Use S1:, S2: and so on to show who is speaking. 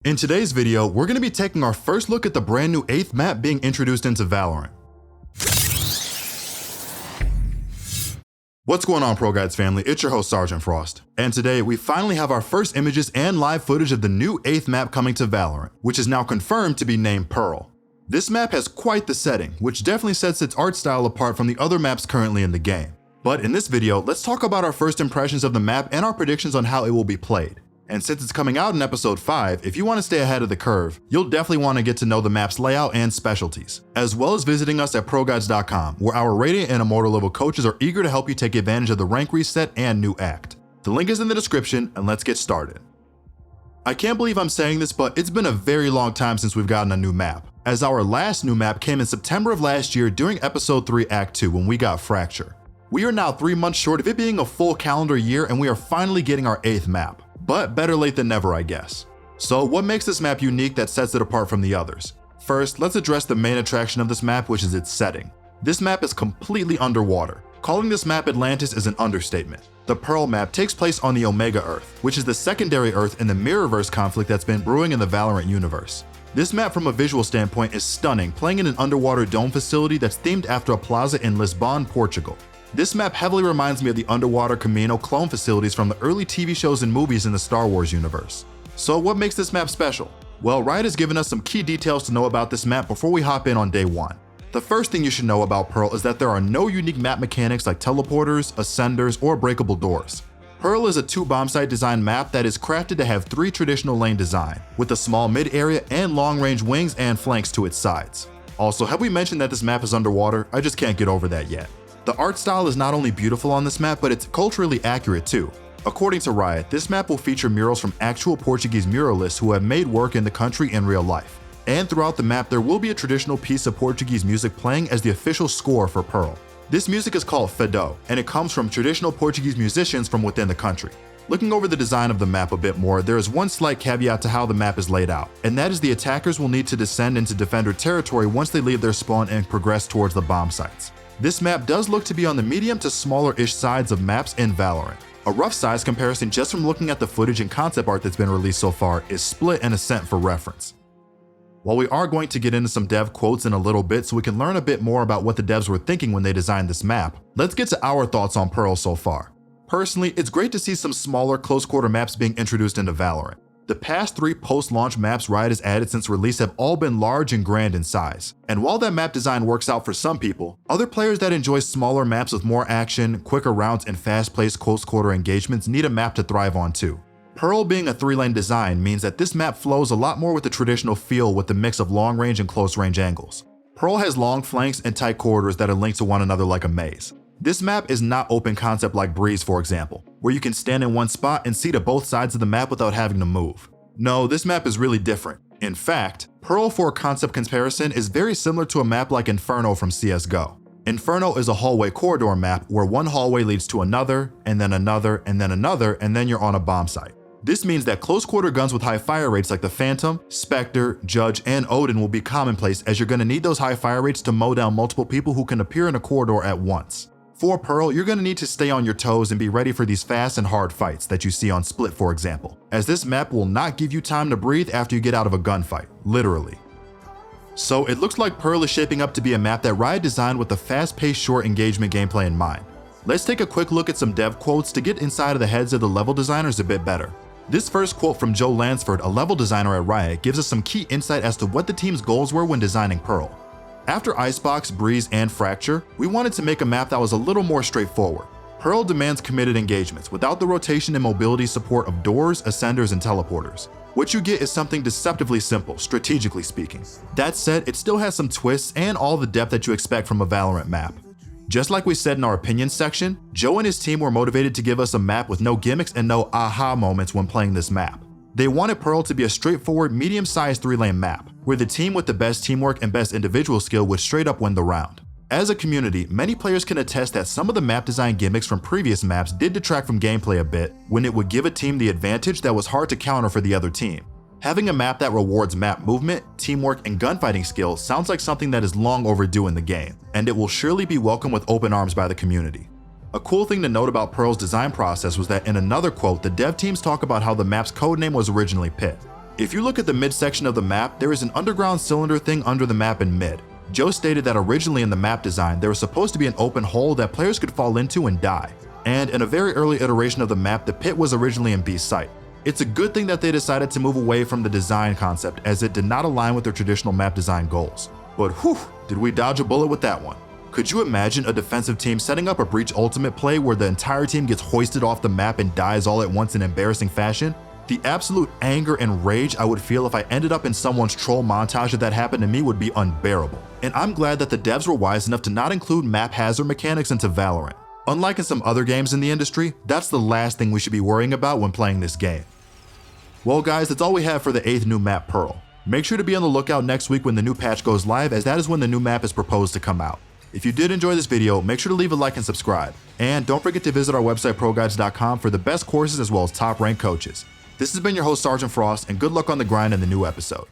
S1: In today's video, we're going to be taking our first look at the brand new 8th map being introduced into Valorant. What's going on, ProGuides family? It's your host, Sergeant Frost. And today, we finally have our first images and live footage of the new 8th map coming to Valorant, which is now confirmed to be named Pearl. This map has quite the setting, which definitely sets its art style apart from the other maps currently in the game. But in this video, let's talk about our first impressions of the map and our predictions on how it will be played. And since it's coming out in episode 5, if you want to stay ahead of the curve, you'll definitely want to get to know the map's layout and specialties, as well as visiting us at ProGuides.com, where our Radiant and Immortal level coaches are eager to help you take advantage of the rank reset and new act. The link is in the description, and let's get started. I can't believe I'm saying this, but it's been a very long time since we've gotten a new map, as our last new map came in September of last year during episode 3 Act 2 when we got Fracture. We are now 3 months short of it being a full calendar year, and we are finally getting our 8th map. But better late than never, I guess. So what makes this map unique that sets it apart from the others? First, let's address the main attraction of this map, which is its setting. This map is completely underwater. Calling this map Atlantis is an understatement. The Pearl map takes place on the Omega Earth, which is the secondary Earth in the Mirrorverse conflict that's been brewing in the Valorant universe. This map from a visual standpoint is stunning, playing in an underwater dome facility that's themed after a plaza in Lisbon, Portugal. This map heavily reminds me of the underwater Camino clone facilities from the early TV shows and movies in the Star Wars universe. So what makes this map special? Well, Riot has given us some key details to know about this map before we hop in on day 1. The first thing you should know about Pearl is that there are no unique map mechanics like teleporters, ascenders, or breakable doors. Pearl is a 2 bomb site design map that is crafted to have 3 traditional lane design, with a small mid area and long range wings and flanks to its sides. Also, have we mentioned that this map is underwater? I just can't get over that yet. The art style is not only beautiful on this map, but it's culturally accurate too. According to Riot, this map will feature murals from actual Portuguese muralists who have made work in the country in real life. And throughout the map, there will be a traditional piece of Portuguese music playing as the official score for Pearl. This music is called Fado, and it comes from traditional Portuguese musicians from within the country. Looking over the design of the map a bit more, there is one slight caveat to how the map is laid out, and that is the attackers will need to descend into defender territory once they leave their spawn and progress towards the bomb sites. This map does look to be on the medium to smaller-ish sides of maps in Valorant. A rough size comparison just from looking at the footage and concept art that's been released so far is Split and Ascent for reference. While we are going to get into some dev quotes in a little bit so we can learn a bit more about what the devs were thinking when they designed this map, let's get to our thoughts on Pearl so far. Personally, it's great to see some smaller close-quarter maps being introduced into Valorant. The past 3 post-launch maps Riot has added since release have all been large and grand in size. And while that map design works out for some people, other players that enjoy smaller maps with more action, quicker rounds, and fast-paced close-quarter engagements need a map to thrive on too. Pearl being a 3-lane design means that this map flows a lot more with the traditional feel with the mix of long-range and close-range angles. Pearl has long flanks and tight corridors that are linked to one another like a maze. This map is not open concept like Breeze, for example, where you can stand in one spot and see to both sides of the map without having to move. No, this map is really different. In fact, Pearl for a concept comparison is very similar to a map like Inferno from CSGO. Inferno is a hallway corridor map where one hallway leads to another, and then another, and then another, and then you're on a bomb site. This means that close quarter guns with high fire rates like the Phantom, Spectre, Judge, and Odin will be commonplace, as you're going to need those high fire rates to mow down multiple people who can appear in a corridor at once. For Pearl, you're going to need to stay on your toes and be ready for these fast and hard fights that you see on Split, for example, as this map will not give you time to breathe after you get out of a gunfight, literally. So it looks like Pearl is shaping up to be a map that Riot designed with the fast-paced short engagement gameplay in mind. Let's take a quick look at some dev quotes to get inside of the heads of the level designers a bit better. This first quote from Joe Lansford, a level designer at Riot, gives us some key insight as to what the team's goals were when designing Pearl. After Icebox, Breeze, and Fracture, we wanted to make a map that was a little more straightforward. Pearl demands committed engagements without the rotation and mobility support of doors, ascenders, and teleporters. What you get is something deceptively simple, strategically speaking. That said, it still has some twists and all the depth that you expect from a Valorant map. Just like we said in our opinions section, Joe and his team were motivated to give us a map with no gimmicks and no aha moments when playing this map. They wanted Pearl to be a straightforward, medium-sized 3-lane map, where the team with the best teamwork and best individual skill would straight up win the round. As a community, many players can attest that some of the map design gimmicks from previous maps did detract from gameplay a bit when it would give a team the advantage that was hard to counter for the other team. Having a map that rewards map movement, teamwork, and gunfighting skills sounds like something that is long overdue in the game, and it will surely be welcomed with open arms by the community. A cool thing to note about Pearl's design process was that in another quote, the dev teams talk about how the map's codename was originally Pit. If you look at the midsection of the map, there is an underground cylinder thing under the map in mid. Joe stated that originally in the map design, there was supposed to be an open hole that players could fall into and die. And in a very early iteration of the map, the pit was originally in B's sight. It's a good thing that they decided to move away from the design concept, as it did not align with their traditional map design goals. But whew, did we dodge a bullet with that one. Could you imagine a defensive team setting up a breach ultimate play where the entire team gets hoisted off the map and dies all at once in embarrassing fashion? The absolute anger and rage I would feel if I ended up in someone's troll montage if that happened to me would be unbearable. And I'm glad that the devs were wise enough to not include map hazard mechanics into Valorant. Unlike in some other games in the industry, that's the last thing we should be worrying about when playing this game. Well guys, that's all we have for the 8th new map Pearl. Make sure to be on the lookout next week when the new patch goes live, as that is when the new map is proposed to come out. If you did enjoy this video, make sure to leave a like and subscribe. And don't forget to visit our website ProGuides.com for the best courses as well as top ranked coaches. This has been your host Sergeant Frost, and good luck on the grind in the new episode.